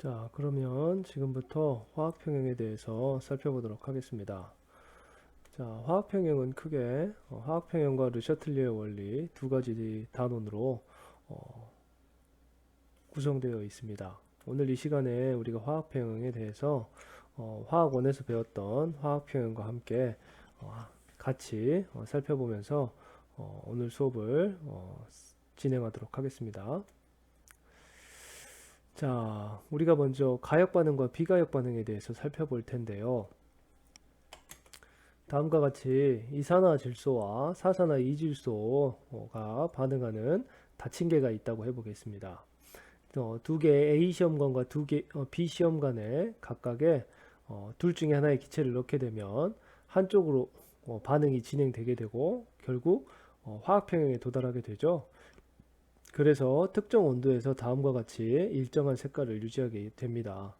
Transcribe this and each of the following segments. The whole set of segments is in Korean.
자, 그러면 지금부터 화학평형에 대해서 살펴보도록 하겠습니다. 자, 화학평형은 크게 화학평형과 르셔틀리의 원리 두 가지 단원으로 구성되어 있습니다. 오늘 이 시간에 우리가 화학평형에 대해서 화학원에서 배웠던 화학평형과 함께 같이 살펴보면서 오늘 수업을 진행하도록 하겠습니다. 자, 우리가 먼저 가역 반응과 비가역 반응에 대해서 살펴볼 텐데요. 다음과 같이 이산화질소와 사산화이질소가 반응하는 다친계가 있다고 해보겠습니다. 두 개의 A 시험관과 두 개 B 시험관에 각각의 둘 중에 하나의 기체를 넣게 되면 한쪽으로 반응이 진행되게 되고 결국 화학평형에 도달하게 되죠. 그래서 특정 온도에서 다음과 같이 일정한 색깔을 유지하게 됩니다.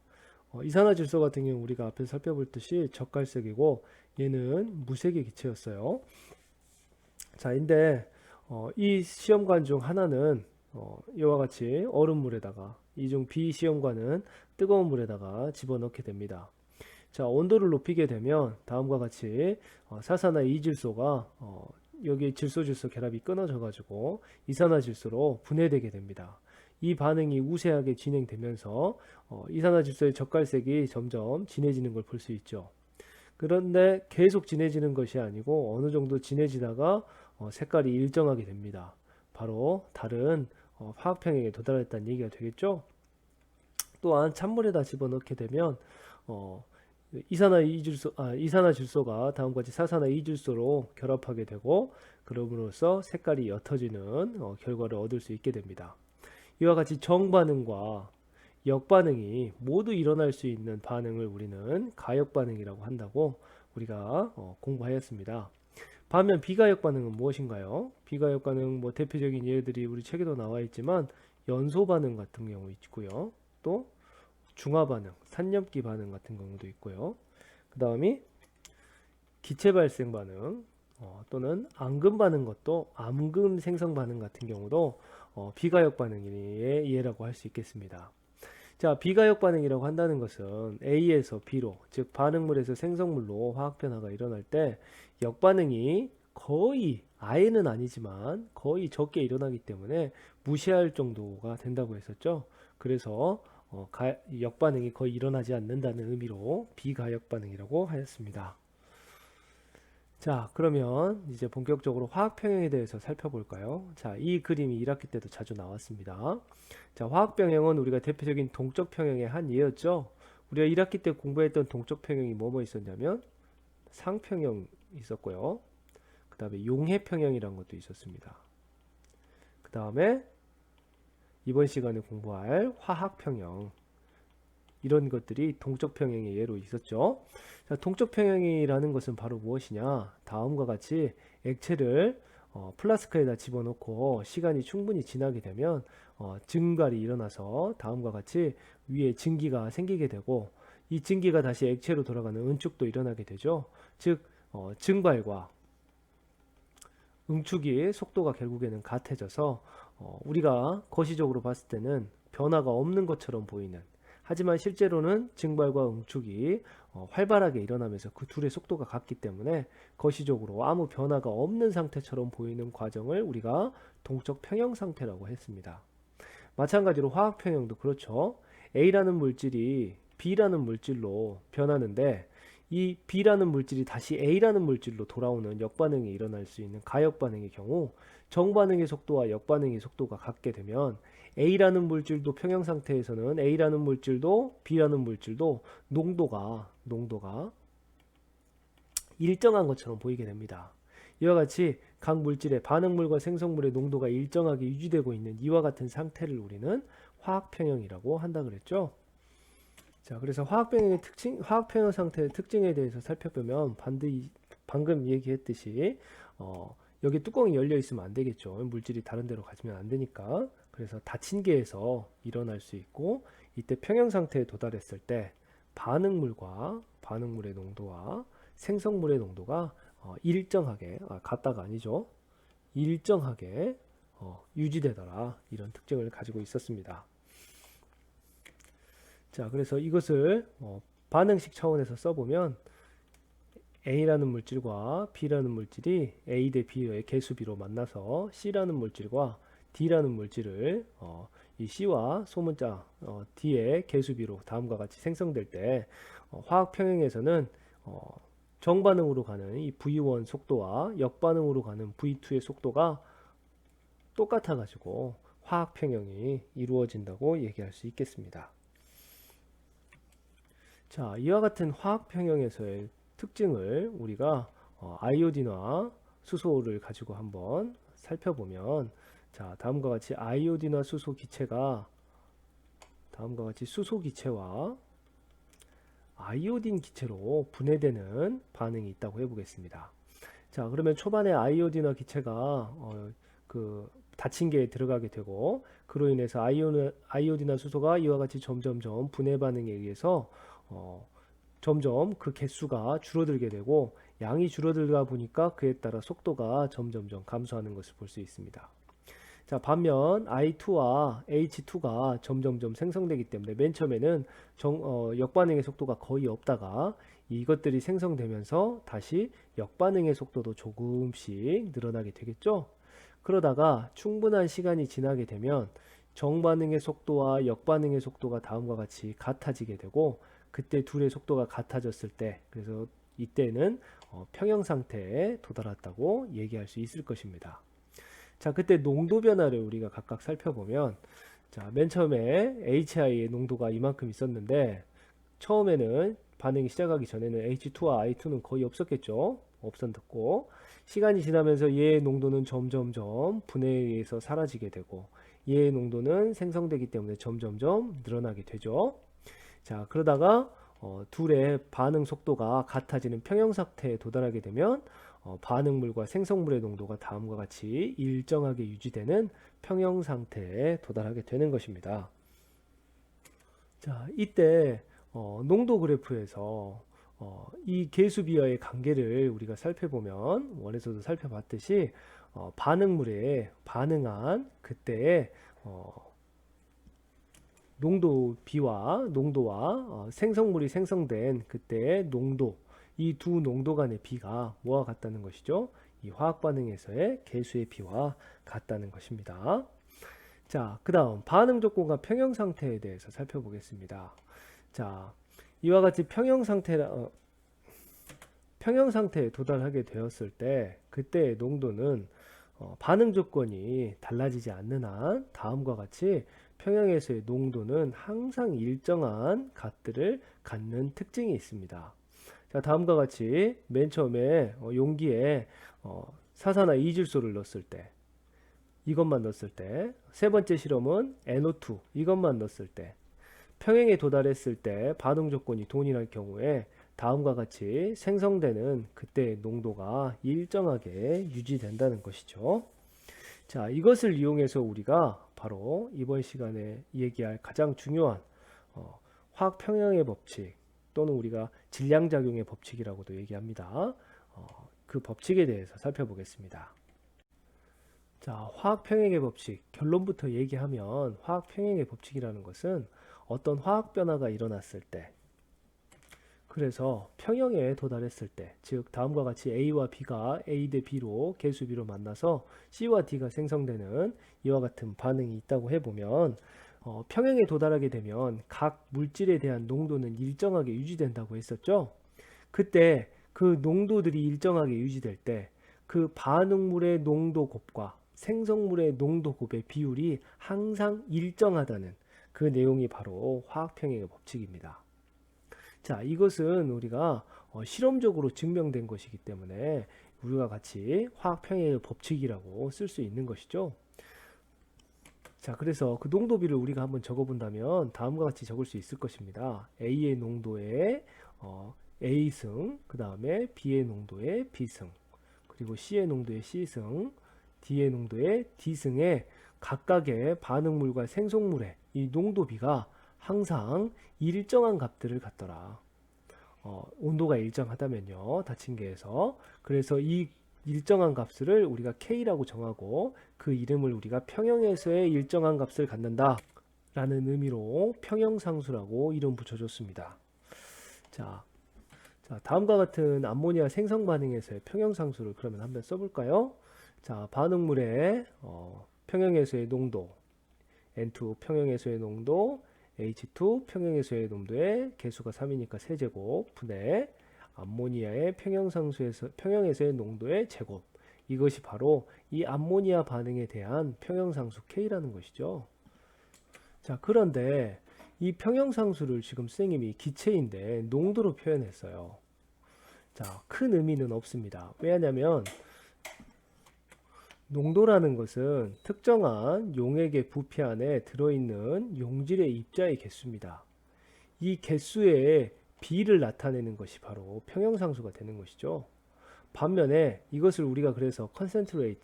이산화질소 같은 경우 우리가 앞에서 살펴볼 듯이 젓갈색이고 얘는 무색의 기체였어요. 자, 근데 이 시험관 중 하나는 이와 같이 얼음물에다가 이 중 B 시험관은 뜨거운 물에다가 집어넣게 됩니다. 자, 온도를 높이게 되면 다음과 같이 사산화이질소가 여기 질소 결합이 끊어져 가지고 이산화질소로 분해되게 됩니다. 이 반응이 우세하게 진행되면서 이산화질소의 젓갈색이 점점 진해지는 걸 볼 수 있죠. 그런데 계속 진해지는 것이 아니고 어느 정도 진해지다가 색깔이 일정하게 됩니다. 바로 다른 화학평형에 도달했다는 얘기가 되겠죠. 또한 찬물에다 집어넣게 되면 이산화질소가 다음과 같이 사산화이질소로 결합하게 되고 그럼으로써 색깔이 옅어지는 결과를 얻을 수 있게 됩니다. 이와 같이 정반응과 역반응이 모두 일어날 수 있는 반응을 우리는 가역반응이라고 한다고 우리가 공부하였습니다. 반면 비가역반응은 무엇인가요? 비가역반응 대표적인 예들이 우리 책에도 나와 있지만 연소반응 같은 경우 있고요. 또 중화반응, 산염기 반응 같은 경우도 있고요. 그 다음이 기체 발생 반응 또는 앙금 반응 것도 암금 생성 반응 같은 경우도 비가역 반응의 예라고 할 수 있겠습니다. 자, 비가역 반응이라고 한다는 것은 A에서 B로, 즉 반응물에서 생성물로 화학 변화가 일어날 때 역반응이 거의 아예는 아니지만 거의 적게 일어나기 때문에 무시할 정도가 된다고 했었죠. 그래서 역반응이 거의 일어나지 않는다는 의미로 비가역 반응이라고 하였습니다. 자, 그러면 이제 본격적으로 화학평형에 대해서 살펴볼까요? 자, 이 그림이 1학기 때도 자주 나왔습니다. 자, 화학평형은 우리가 대표적인 동적 평형의 한 예였죠. 우리가 1학기 때 공부했던 동적 평형이 뭐뭐 있었냐면 상평형 있었고요. 그 다음에 용해평형이라는 것도 있었습니다. 그 다음에 이번 시간에 공부할 화학평형 이런 것들이 동적 평형의 예로 있었죠. 자, 동적 평형이라는 것은 바로 무엇이냐? 다음과 같이 액체를 플라스크에다 집어넣고 시간이 충분히 지나게 되면 증발이 일어나서 다음과 같이 위에 증기가 생기게 되고 이 증기가 다시 액체로 돌아가는 응축도 일어나게 되죠. 즉 증발과 응축이 속도가 결국에는 같아져서 우리가 거시적으로 봤을 때는 변화가 없는 것처럼 보이는 하지만 실제로는 증발과 응축이 활발하게 일어나면서 그 둘의 속도가 같기 때문에 거시적으로 아무 변화가 없는 상태처럼 보이는 과정을 우리가 동적 평형 상태라고 했습니다. 마찬가지로 화학 평형도 그렇죠. A라는 물질이 B라는 물질로 변하는데 이 B라는 물질이 다시 A라는 물질로 돌아오는 역반응이 일어날 수 있는 가역반응의 경우 정반응의 속도와 역반응의 속도가 같게 되면 A라는 물질도 평형 상태에서는 A라는 물질도 B라는 물질도 농도가 일정한 것처럼 보이게 됩니다. 이와 같이 각 물질의 반응물과 생성물의 농도가 일정하게 유지되고 있는 이와 같은 상태를 우리는 화학평형이라고 한다 그랬죠. 자, 그래서 화학평형 상태의 특징에 대해서 살펴보면 방금 얘기했듯이 여기 뚜껑이 열려 있으면 안 되겠죠. 물질이 다른 데로 가지면 안 되니까. 그래서 닫힌 계에서 일어날 수 있고 이때 평형 상태에 도달했을 때 반응물의 농도와 생성물의 농도가 일정하게 같다가 아니죠. 일정하게 유지되더라. 이런 특징을 가지고 있었습니다. 자, 그래서 이것을 반응식 차원에서 써보면 A라는 물질과 B라는 물질이 A 대 B의 개수비로 만나서 C라는 물질과 D라는 물질을 이 C와 소문자 D의 개수비로 다음과 같이 생성될 때 화학 평형에서는 정반응으로 가는 이 V1 속도와 역반응으로 가는 V2의 속도가 똑같아 가지고 화학 평형이 이루어진다고 얘기할 수 있겠습니다. 자, 이와 같은 화학 평형에서의 특징을 우리가 아이오딘과 수소를 가지고 한번 살펴보면, 자, 다음과 같이 아이오딘과 수소 기체가 다음과 같이 수소 기체와 아이오딘 기체로 분해되는 반응이 있다고 해보겠습니다. 자, 그러면 초반에 아이오딘화 기체가 그 닫힌 게 들어가게 되고, 그로 인해서 아이오딘화 수소가 이와 같이 점점점 분해 반응에 의해서 점점 그 개수가 줄어들게 되고, 양이 줄어들다 보니까 그에 따라 속도가 점점점 감소하는 것을 볼 수 있습니다. 자, 반면 I2와 H2가 점점점 생성되기 때문에 맨 처음에는 역반응의 속도가 거의 없다가 이것들이 생성되면서 다시 역반응의 속도도 조금씩 늘어나게 되겠죠. 그러다가 충분한 시간이 지나게 되면 정반응의 속도와 역반응의 속도가 다음과 같이 같아지게 되고, 그때 둘의 속도가 같아졌을 때, 그래서 이때는 평형 상태에 도달했다고 얘기할 수 있을 것입니다. 자, 그때 농도 변화를 우리가 각각 살펴보면, 자, 맨 처음에 HI의 농도가 이만큼 있었는데, 처음에는 반응이 시작하기 전에는 H2와 I2는 거의 없었겠죠. 없었고, 시간이 지나면서 얘의 농도는 점점점 분해에 의해서 사라지게 되고, 얘의 농도는 생성되기 때문에 점점점 늘어나게 되죠. 자, 그러다가 둘의 반응 속도가 같아지는 평형 상태에 도달하게 되면 반응물과 생성물의 농도가 다음과 같이 일정하게 유지되는 평형 상태에 도달하게 되는 것입니다. 자, 이때 농도 그래프에서 이 개수비와의 관계를 우리가 살펴보면, 원에서도 살펴봤듯이 반응물에 반응한 그때의 농도비와 농도와 생성물이 생성된 그때의 농도, 이 두 농도 간의 비가 뭐와 같다는 것이죠? 이 화학 반응에서의 개수의 비와 같다는 것입니다. 자, 그 다음 반응 조건과 평형 상태에 대해서 살펴보겠습니다. 자, 이와 같이 평형 상태에 도달하게 되었을 때 그때의 농도는 반응 조건이 달라지지 않는 한 다음과 같이 평형에서의 농도는 항상 일정한 값들을 갖는 특징이 있습니다. 자, 다음과 같이 맨 처음에 용기에 사산화 이질소를 넣었을 때, 이것만 넣었을 때, 세 번째 실험은 NO2 이것만 넣었을 때, 평형에 도달했을 때 반응 조건이 동일할 경우에 다음과 같이 생성되는 그때의 농도가 일정하게 유지된다는 것이죠. 자, 이것을 이용해서 우리가 바로 이번 시간에 얘기할 가장 중요한 화학 평형의 법칙, 또는 우리가 질량작용의 법칙이라고도 얘기합니다. 그 법칙에 대해서 살펴보겠습니다. 자, 화학 평형의 법칙, 결론부터 얘기하면 화학 평형의 법칙이라는 것은 어떤 화학 변화가 일어났을 때, 그래서 평형에 도달했을 때, 즉 다음과 같이 A와 B가 A 대 B로 개수비로 만나서 C와 D가 생성되는 이와 같은 반응이 있다고 해보면, 평형에 도달하게 되면 각 물질에 대한 농도는 일정하게 유지된다고 했었죠. 그때 그 농도들이 일정하게 유지될 때 그 반응물의 농도 곱과 생성물의 농도 곱의 비율이 항상 일정하다는 그 내용이 바로 화학평형의 법칙입니다. 자, 이것은 우리가 실험적으로 증명된 것이기 때문에 우리가 같이 화학평형의 법칙이라고 쓸 수 있는 것이죠. 자, 그래서 그 농도비를 우리가 한번 적어본다면 다음과 같이 적을 수 있을 것입니다. A의 농도에 A승, 그 다음에 B의 농도에 B승, 그리고 C의 농도에 C승, D의 농도에 D승에 각각의 반응물과 생성물의 이 농도비가 항상 일정한 값들을 갖더라. 온도가 일정하다면요, 닫힌계에서. 그래서 이 일정한 값을 우리가 K라고 정하고 그 이름을 우리가 평형에서의 일정한 값을 갖는다 라는 의미로 평형상수라고 이름 붙여줬습니다. 자, 다음과 같은 암모니아 생성 반응에서의 평형상수를 그러면 한번 써볼까요? 자, 반응물의 평형해수의 농도 N2 평형해수의 농도 H2 평형해수의 농도의 개수가 3이니까 세제곱 분의 암모니아의 평형해수의 농도의 제곱. 이것이 바로 이 암모니아 반응에 대한 평형상수 K라는 것이죠. 자, 그런데 이 평형상수를 지금 선생님이 기체인데 농도로 표현했어요. 자, 큰 의미는 없습니다. 왜냐하면 농도라는 것은 특정한 용액의 부피 안에 들어있는 용질의 입자의 개수입니다. 이 개수의 비를 나타내는 것이 바로 평형상수가 되는 것이죠. 반면에 이것을 우리가 그래서 concentrate,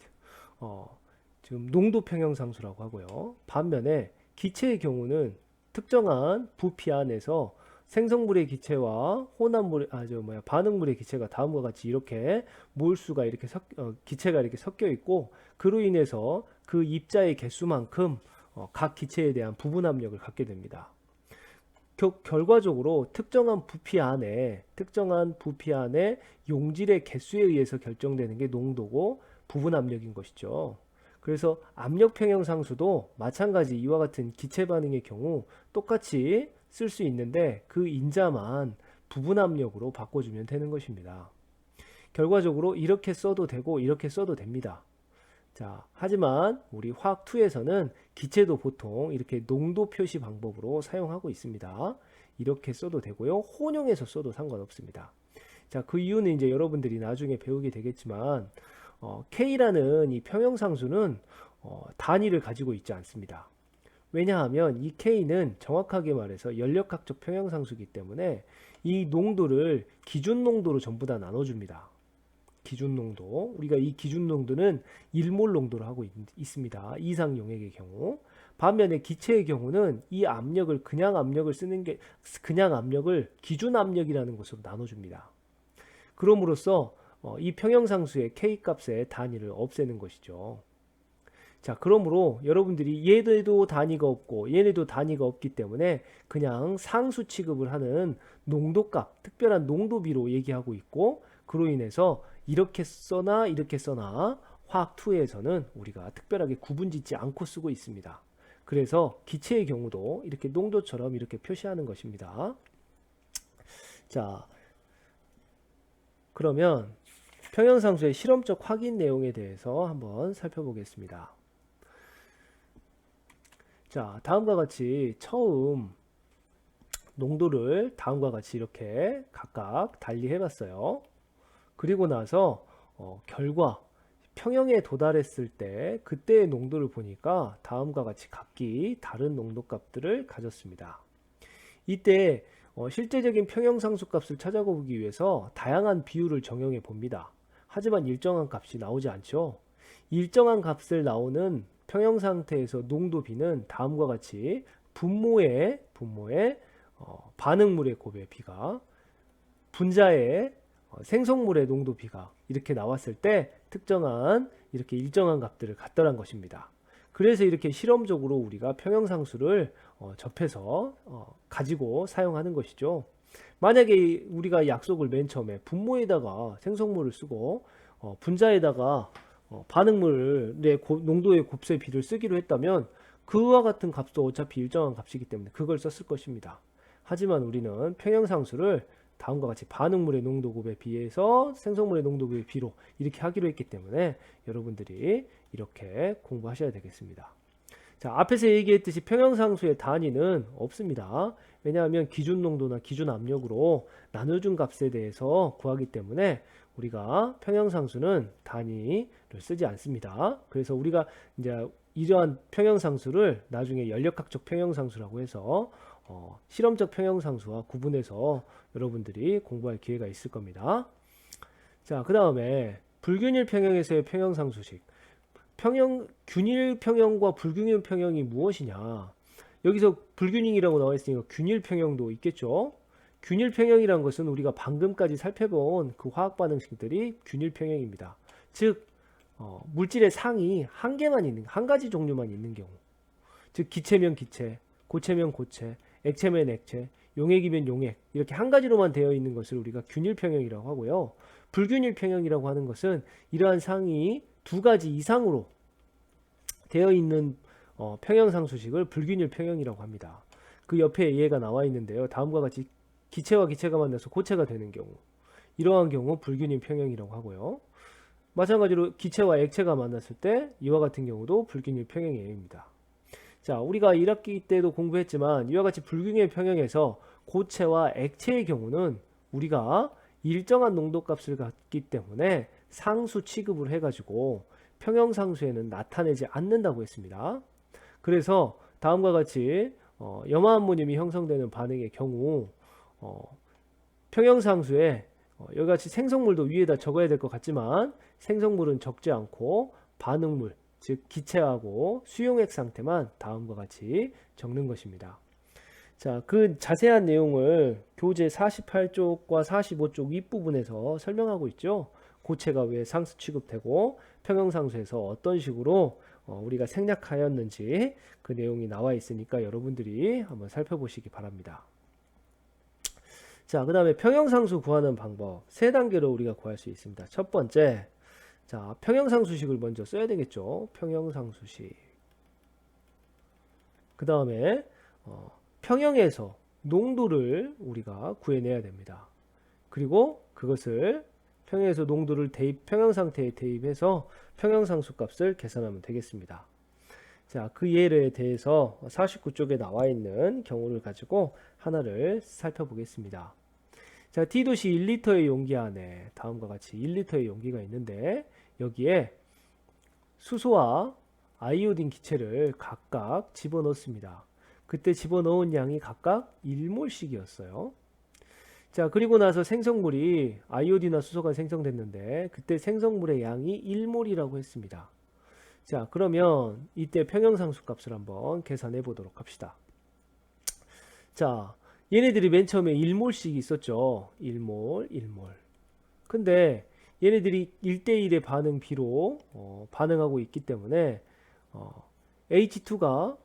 지금 농도 평형상수라고 하고요. 반면에 기체의 경우는 특정한 부피 안에서 생성물의 기체와 반응물의 기체가 다음과 같이 이렇게 몰수가 이렇게 기체가 이렇게 섞여 있고, 그로 인해서 그 입자의 개수만큼 각 기체에 대한 부분 압력을 갖게 됩니다. 결과적으로 특정한 부피 안에 용질의 개수에 의해서 결정되는 게 농도고 부분 압력인 것이죠. 그래서 압력 평형상수도 마찬가지 이와 같은 기체 반응의 경우 똑같이 쓸 수 있는데 그 인자만 부분 압력으로 바꿔주면 되는 것입니다. 결과적으로 이렇게 써도 되고 이렇게 써도 됩니다. 자, 하지만 우리 화학2에서는 기체도 보통 이렇게 농도 표시 방법으로 사용하고 있습니다. 이렇게 써도 되고요. 혼용해서 써도 상관없습니다. 자, 그 이유는 이제 여러분들이 나중에 배우게 되겠지만 K라는 이 평형상수는 단위를 가지고 있지 않습니다. 왜냐하면 이 K는 정확하게 말해서 연력학적 평형상수이기 때문에 이 농도를 기준 농도로 전부 다 나눠줍니다. 기준 농도. 우리가 이 기준 농도는 1몰 농도로 하고 있습니다. 이상 용액의 경우. 반면에 기체의 경우는 이 압력을 그냥 압력을 기준 압력이라는 것으로 나눠줍니다. 그럼으로써 이 평형상수의 K 값의 단위를 없애는 것이죠. 자, 그러므로 여러분들이 얘네도 단위가 없고 얘네도 단위가 없기 때문에 그냥 상수 취급을 하는 농도값, 특별한 농도비로 얘기하고 있고, 그로 인해서 이렇게 써나 이렇게 써나 화학2에서는 우리가 특별하게 구분짓지 않고 쓰고 있습니다. 그래서 기체의 경우도 이렇게 농도처럼 이렇게 표시하는 것입니다. 자, 그러면 평형상수의 실험적 확인 내용에 대해서 한번 살펴보겠습니다. 자, 다음과 같이 처음 농도를 다음과 같이 이렇게 각각 달리 해봤어요. 그리고 나서 결과 평형에 도달했을 때 그때의 농도를 보니까 다음과 같이 각기 다른 농도 값들을 가졌습니다. 이때 실제적인 평형상수 값을 찾아보기 위해서 다양한 비율을 정형해 봅니다. 하지만 일정한 값이 나오지 않죠. 일정한 값을 나오는 평형 상태에서 농도비는 다음과 같이 분모의 반응물의 곱의 비가 분자의 생성물의 농도비가 이렇게 나왔을 때 특정한 이렇게 일정한 값들을 갖더란 것입니다. 그래서 이렇게 실험적으로 우리가 평형상수를 접해서 가지고 사용하는 것이죠. 만약에 우리가 약속을 맨 처음에 분모에다가 생성물을 쓰고 분자에다가 반응물의 농도의 곱셈 비를 쓰기로 했다면 그와 같은 값도 어차피 일정한 값이기 때문에 그걸 썼을 것입니다. 하지만 우리는 평형상수를 다음과 같이 반응물의 농도곱에 비해서 생성물의 농도곱의 비로 이렇게 하기로 했기 때문에 여러분들이 이렇게 공부하셔야 되겠습니다. 자, 앞에서 얘기했듯이 평형상수의 단위는 없습니다. 왜냐하면 기준 농도나 기준 압력으로 나눠준 값에 대해서 구하기 때문에 우리가 평형상수는 단위를 쓰지 않습니다. 그래서 우리가 이제 이러한 평형상수를 나중에 연력학적 평형상수라고 해서 실험적 평형상수와 구분해서 여러분들이 공부할 기회가 있을 겁니다. 자, 그 다음에 불균일 평형에서의 평형상수식. 균일 평형과 불균일 평형이 무엇이냐? 여기서 불균형이라고 나와 있으니까 균일 평형도 있겠죠. 균일 평형이란 것은 우리가 방금까지 살펴본 그 화학 반응식들이 균일 평형입니다. 즉 물질의 상이 한 가지 종류만 있는 경우, 즉 기체면 기체, 고체면 고체, 액체면 액체, 용액이면 용액 이렇게 한 가지로만 되어 있는 것을 우리가 균일 평형이라고 하고요. 불균일 평형이라고 하는 것은 이러한 상이 두 가지 이상으로 되어 있는 평형상수식을 불균일 평형이라고 합니다. 그 옆에 예가 나와 있는데요. 다음과 같이 기체와 기체가 만나서 고체가 되는 경우, 이러한 경우 불균일 평형이라고 하고요. 마찬가지로 기체와 액체가 만났을 때 이와 같은 경우도 불균일 평형의 예입니다. 자, 우리가 1학기 때도 공부했지만 이와 같이 불균일 평형에서 고체와 액체의 경우는 우리가 일정한 농도값을 갖기 때문에 상수 취급을 해가지고 평형상수에는 나타내지 않는다고 했습니다. 그래서 다음과 같이 염화암모늄이 형성되는 반응의 경우 평형상수에 여기 같이 생성물도 위에다 적어야 될 것 같지만 생성물은 적지 않고 반응물, 즉 기체하고 수용액 상태만 다음과 같이 적는 것입니다. 자, 그 자세한 내용을 교재 48쪽과 45쪽 윗부분에서 설명하고 있죠. 고체가 왜 상수 취급되고 평형상수에서 어떤 식으로 우리가 생략하였는지 그 내용이 나와 있으니까 여러분들이 한번 살펴보시기 바랍니다. 자, 그 다음에 평형상수 구하는 방법 세 단계로 우리가 구할 수 있습니다. 첫 번째, 자, 평형상수식을 먼저 써야 되겠죠. 평형상수식. 그 다음에 평형에서 농도를 우리가 구해내야 됩니다. 그리고 그것을 평형에서 농도를 평형상태에 대입해서 평형상수 값을 계산하면 되겠습니다. 자, 그 예에 대해서 49쪽에 나와 있는 경우를 가지고 하나를 살펴보겠습니다. 자, T도시 1리터의 용기 안에 다음과 같이 1리터의 용기가 있는데 여기에 수소와 아이오딘 기체를 각각 집어넣습니다. 그때 집어넣은 양이 각각 1몰씩이었어요. 자, 그리고 나서 생성물이 아이오딘과 수소가 생성됐는데 그때 생성물의 양이 1몰이라고 했습니다. 자, 그러면 이때 평형상수 값을 한번 계산해 보도록 합시다. 자, 얘네들이 맨 처음에 1몰씩 있었죠. 1몰, 1몰. 근데 얘네들이 1대1의 반응 비로 반응하고 있기 때문에 H2가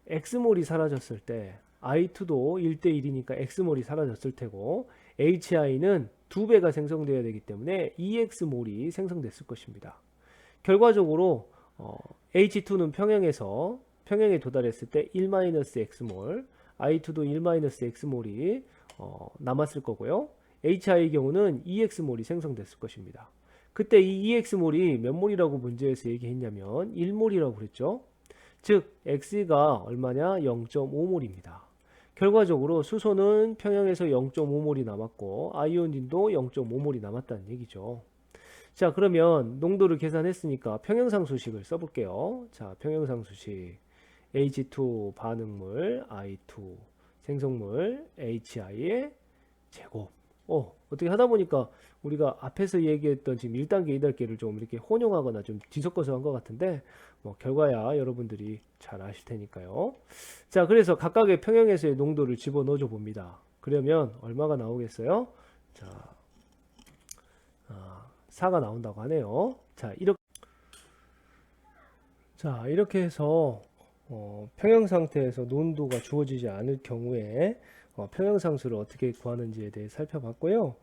X몰이 사라졌을 때 I2도 1대1이니까 X몰이 사라졌을 테고 HI는 2배가 생성되어야 되기 때문에 EX몰이 생성됐을 것입니다. 결과적으로 H2는 평형에 도달했을 때 1-X몰, I2도 1-X몰이 남았을 거고요. HI의 경우는 EX몰이 생성됐을 것입니다. 그때 이 EX몰이 몇 몰이라고 문제에서 얘기했냐면 1몰이라고 그랬죠. 즉 X가 얼마냐? 0.5몰입니다. 결과적으로 수소는 평형에서 0.5몰이 남았고 아이오딘도 0.5몰이 남았다는 얘기죠. 자, 그러면 농도를 계산했으니까 평형상수식을 써볼게요. 자, 평형상수식 H2 반응물 I2 생성물 HI의 제곱. 어떻게 하다 보니까 우리가 앞에서 얘기했던 지금 1단계, 2단계를 좀 이렇게 혼용하거나 좀 뒤섞어서 한 것 같은데 결과야 여러분들이 잘 아실 테니까요. 자, 그래서 각각의 평형에서의 농도를 집어넣어 줘 봅니다. 그러면 얼마가 나오겠어요? 자, 4가 나온다고 하네요. 자, 이렇게 해서 평형 상태에서 농도가 주어지지 않을 경우에 평형상수를 어떻게 구하는지에 대해 살펴봤고요.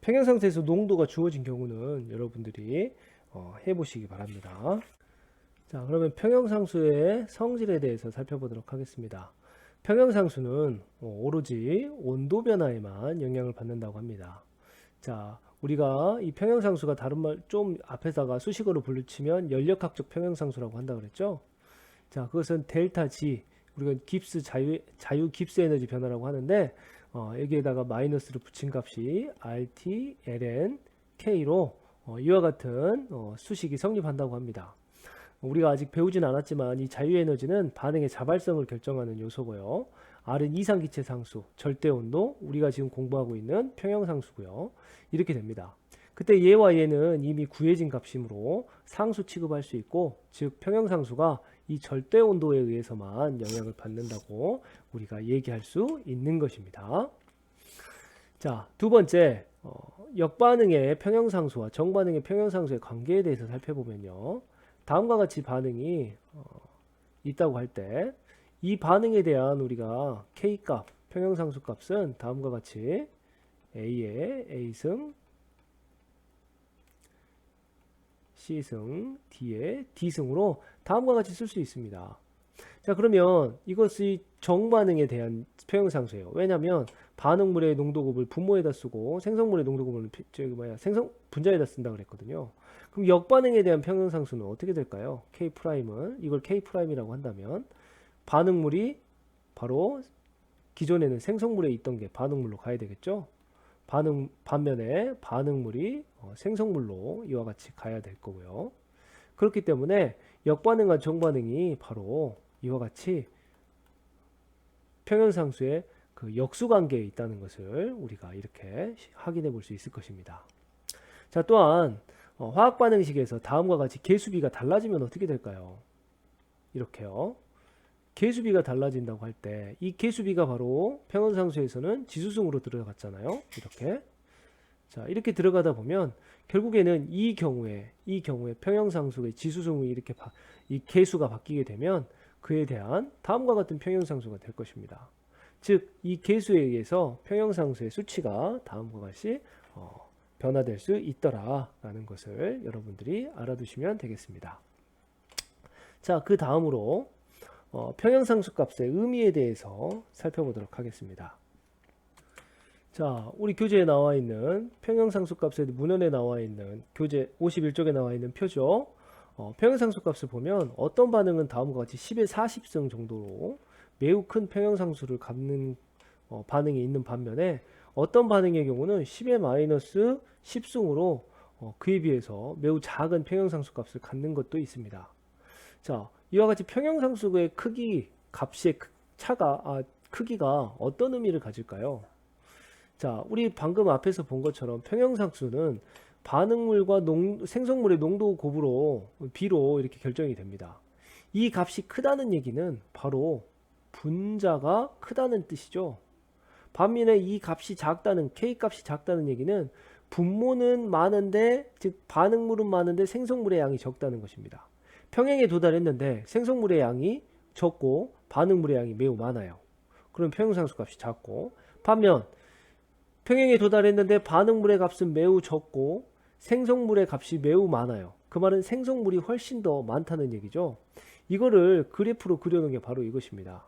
평형 상태에서 농도가 주어진 경우는 여러분들이 해보시기 바랍니다. 자, 그러면 평형상수의 성질에 대해서 살펴보도록 하겠습니다. 평형상수는 오로지 온도 변화에만 영향을 받는다고 합니다. 자, 우리가 이 평형상수가 다른 말 좀 앞에다가 수식어로 불리치면 연력학적 평형상수라고 한다 그랬죠. 자, 그것은 델타 G, 우리가 깁스 자유 깁스 에너지 변화라고 하는데 여기에다가 마이너스를 붙인 값이 RT, LN, K로 이와 같은 수식이 성립한다고 합니다. 우리가 아직 배우진 않았지만 이 자유 에너지는 반응의 자발성을 결정하는 요소고요. R은 이상기체 상수, 절대온도, 우리가 지금 공부하고 있는 평형상수고요. 이렇게 됩니다. 그때 얘와 얘는 이미 구해진 값이므로 상수 취급할 수 있고, 즉 평형상수가 이 절대온도에 의해서만 영향을 받는다고 우리가 얘기할 수 있는 것입니다. 자, 두 번째, 역반응의 평형상수와 정반응의 평형상수의 관계에 대해서 살펴보면요. 다음과 같이 반응이 있다고 할 때 이 반응에 대한 우리가 K값, 평형상수 값은 다음과 같이 A의 A승, C승, D의 D승으로 다음과 같이 쓸 수 있습니다. 자, 그러면 이것이 정반응에 대한 평형상수예요. 왜냐하면 반응물의 농도곱을 분모에다 쓰고 생성물의 농도곱을 분자에다 쓴다 그랬거든요. 그럼 역반응에 대한 평형상수는 어떻게 될까요? K'은 이걸 K'이라고 한다면 반응물이 바로 기존에는 생성물에 있던 게 반응물로 가야 되겠죠? 반면에 반응물이 생성물로 이와 같이 가야 될 거고요. 그렇기 때문에 역반응과 정반응이 바로 이와 같이 평형상수의 그 역수관계에 있다는 것을 우리가 이렇게 확인해 볼 수 있을 것입니다. 자, 또한 화학반응식에서 다음과 같이 계수비가 달라지면 어떻게 될까요? 이렇게요. 계수비가 달라진다고 할 때 이 계수비가 바로 평형상수에서는 지수승으로 들어갔잖아요. 이렇게. 자, 이렇게 들어가다 보면 결국에는 이 경우에 평형상수의 지수승이 이렇게 이 계수가 바뀌게 되면 그에 대한 다음과 같은 평형상수가 될 것입니다. 즉, 이 계수에 의해서 평형상수의 수치가 다음과 같이 변화될 수 있더라라는 것을 여러분들이 알아두시면 되겠습니다. 자, 그 다음으로 평형상수 값의 의미에 대해서 살펴보도록 하겠습니다. 자, 우리 교재에 나와 있는 평형상수 값의 문헌에 나와 있는 교재 51쪽에 나와 있는 표죠. 평형상수 값을 보면 어떤 반응은 다음과 같이 10의 40승 정도로 매우 큰 평형상수를 갖는 반응이 있는 반면에 어떤 반응의 경우는 10의 마이너스 10승으로 그에 비해서 매우 작은 평형상수 값을 갖는 것도 있습니다. 자, 이와 같이 평형상수의 값의 크기가 어떤 의미를 가질까요? 자, 우리 방금 앞에서 본 것처럼 평형상수는 반응물과 생성물의 농도 곱으로 비로 이렇게 결정이 됩니다. 이 값이 크다는 얘기는 바로 분자가 크다는 뜻이죠. 반면에 이 값이 작다는 K값이 작다는 얘기는 분모는 많은데, 즉 반응물은 많은데 생성물의 양이 적다는 것입니다. 평행에 도달했는데 생성물의 양이 적고 반응물의 양이 매우 많아요. 그럼 평형상수 값이 작고, 반면 평행에 도달했는데 반응물의 값은 매우 적고 생성물의 값이 매우 많아요. 그 말은 생성물이 훨씬 더 많다는 얘기죠. 이거를 그래프로 그려놓은 게 바로 이것입니다.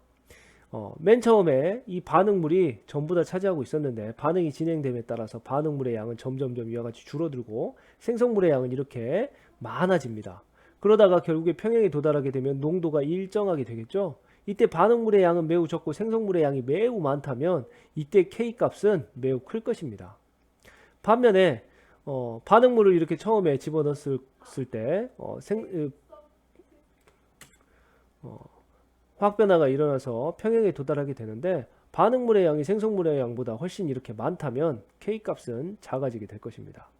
맨 처음에 이 반응물이 전부 다 차지하고 있었는데 반응이 진행됨에 따라서 반응물의 양은 점점점 이와 같이 줄어들고 생성물의 양은 이렇게 많아집니다. 그러다가 결국에 평행에 도달하게 되면 농도가 일정하게 되겠죠. 이때 반응물의 양은 매우 적고 생성물의 양이 매우 많다면 이때 K값은 매우 클 것입니다. 반면에 반응물을 이렇게 처음에 집어넣었을 때 화학 변화가 일어나서 평행에 도달하게 되는데 반응물의 양이 생성물의 양보다 훨씬 이렇게 많다면 K값은 작아지게 될 것입니다.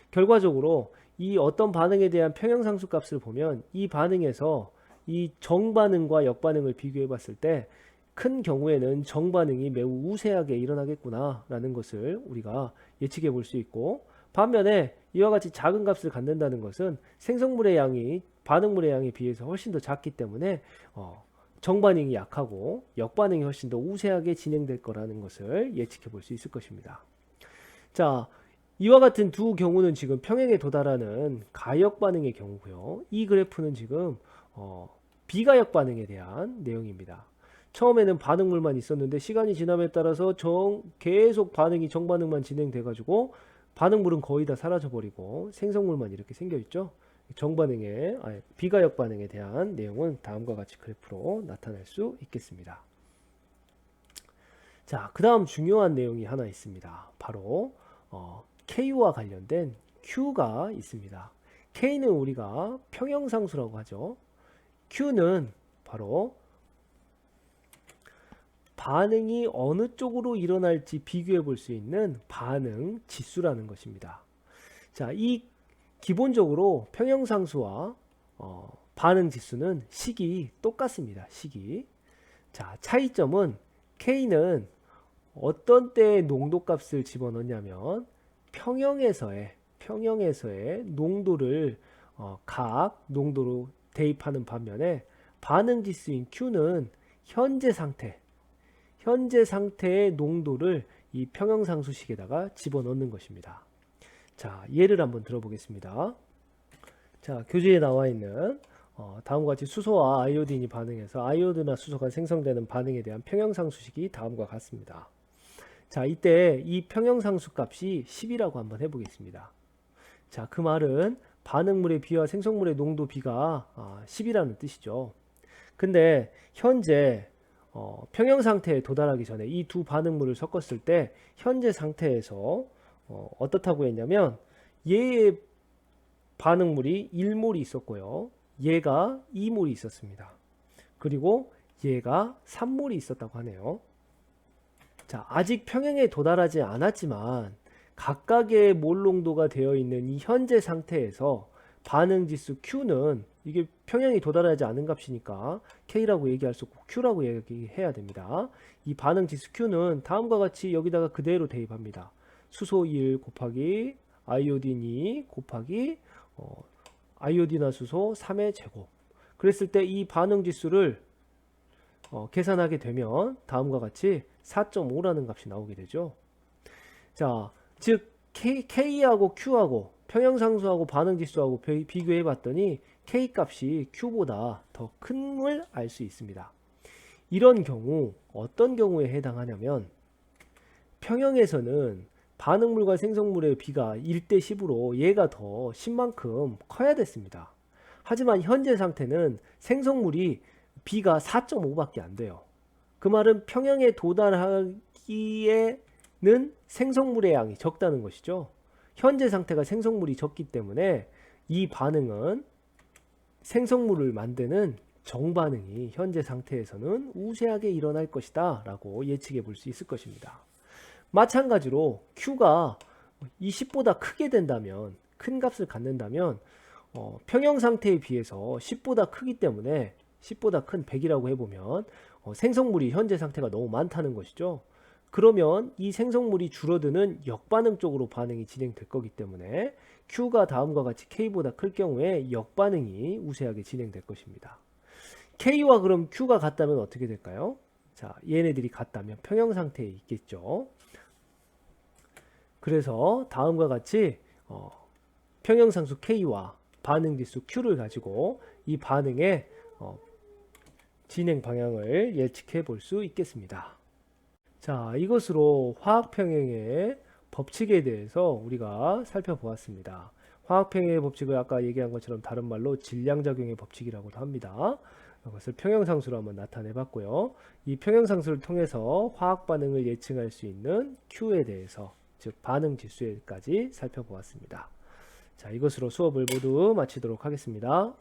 결과적으로 이 어떤 반응에 대한 평형상수 값을 보면 이 반응에서 이 정반응과 역반응을 비교해 봤을 때 큰 경우에는 정반응이 매우 우세하게 일어나겠구나 라는 것을 우리가 예측해 볼 수 있고, 반면에 이와 같이 작은 값을 갖는다는 것은 생성물의 양이 반응물의 양에 비해서 훨씬 더 작기 때문에 정반응이 약하고 역반응이 훨씬 더 우세하게 진행될 거라는 것을 예측해 볼 수 있을 것입니다. 자, 이와 같은 두 경우는 지금 평행에 도달하는 가역 반응의 경우고요. 이 그래프는 지금 비가역 반응에 대한 내용입니다. 처음에는 반응물만 있었는데 시간이 지남에 따라서 계속 반응이 정반응만 진행돼 가지고 반응물은 거의 다 사라져 버리고 생성물만 이렇게 생겨 있죠. 비가역 반응에 대한 내용은 다음과 같이 그래프로 나타낼 수 있겠습니다. 자, 그 다음 중요한 내용이 하나 있습니다. 바로 K와 관련된 Q가 있습니다. K는 우리가 평형상수라고 하죠. Q는 바로 반응이 어느 쪽으로 일어날지 비교해 볼 수 있는 반응 지수라는 것입니다. 자, 이 기본적으로 평형상수와 반응 지수는 식이 똑같습니다. 식이. 자, 차이점은 K는 어떤 때에 농도값을 집어넣냐면 평형에서의 농도를 각 농도로 대입하는 반면에 반응 지수인 Q는 현재 상태의 농도를 이 평형상수식에다가 집어넣는 것입니다. 자, 예를 한번 들어보겠습니다. 자, 교재에 나와 있는 다음과 같이 수소와 아이오딘이 반응해서 아이오드나 수소가 생성되는 반응에 대한 평형상수식이 다음과 같습니다. 자, 이때 이 평형상수 값이 10이라고 한번 해보겠습니다. 자, 그 말은 반응물의 비와 생성물의 농도 비가 10이라는 뜻이죠. 근데 현재 평형 상태에 도달하기 전에 이 두 반응물을 섞었을 때 현재 상태에서 어떻다고 했냐면 얘의 반응물이 1몰이 있었고요. 얘가 2몰이 있었습니다. 그리고 얘가 3몰이 있었다고 하네요. 자, 아직 평형에 도달하지 않았지만 각각의 몰 농도가 되어 있는 이 현재 상태에서 반응 지수 Q는 이게 평형이 도달하지 않은 값이니까 K라고 얘기할 수 없고 Q라고 얘기해야 됩니다. 이 반응 지수 Q는 다음과 같이 여기다가 그대로 대입합니다. 수소 1 곱하기 아이오딘 2 곱하기 아이오딘화 수소 3의 제곱. 그랬을 때 이 반응 지수를 계산하게 되면 다음과 같이 4.5라는 값이 나오게 되죠. 자, 즉 K하고 Q하고 평형상수하고 반응지수하고 비교해 봤더니 K 값이 Q보다 더 큰걸 알 수 있습니다. 이런 경우 어떤 경우에 해당하냐면 평형에서는 반응물과 생성물의 비가 1대 10으로 얘가 더 10만큼 커야 됐습니다. 하지만 현재 상태는 생성물이 비가 4.5밖에 안 돼요. 그 말은 평형에 도달하기에는 생성물의 양이 적다는 것이죠. 현재 상태가 생성물이 적기 때문에 이 반응은 생성물을 만드는 정반응이 현재 상태에서는 우세하게 일어날 것이다 라고 예측해 볼 수 있을 것입니다. 마찬가지로 Q가 10보다 크게 된다면, 큰 값을 갖는다면 평형 상태에 비해서 10보다 크기 때문에 10보다 큰 100이라고 해보면 생성물이 현재 상태가 너무 많다는 것이죠. 그러면 이 생성물이 줄어드는 역반응 쪽으로 반응이 진행될 거기 때문에 Q가 다음과 같이 K보다 클 경우에 역반응이 우세하게 진행될 것입니다. K와 그럼 Q가 같다면 어떻게 될까요? 자, 얘네들이 같다면 평형 상태에 있겠죠. 그래서 다음과 같이 평형상수 K와 반응지수 Q를 가지고 이 반응의 진행 방향을 예측해 볼 수 있겠습니다. 자, 이것으로 화학평형의 법칙에 대해서 우리가 살펴보았습니다. 화학평형의 법칙을 아까 얘기한 것처럼 다른 말로 질량작용의 법칙이라고도 합니다. 이것을 평형상수로 한번 나타내 봤고요. 이 평형상수를 통해서 화학반응을 예측할 수 있는 Q에 대해서, 즉 반응지수에까지 살펴보았습니다. 자, 이것으로 수업을 모두 마치도록 하겠습니다.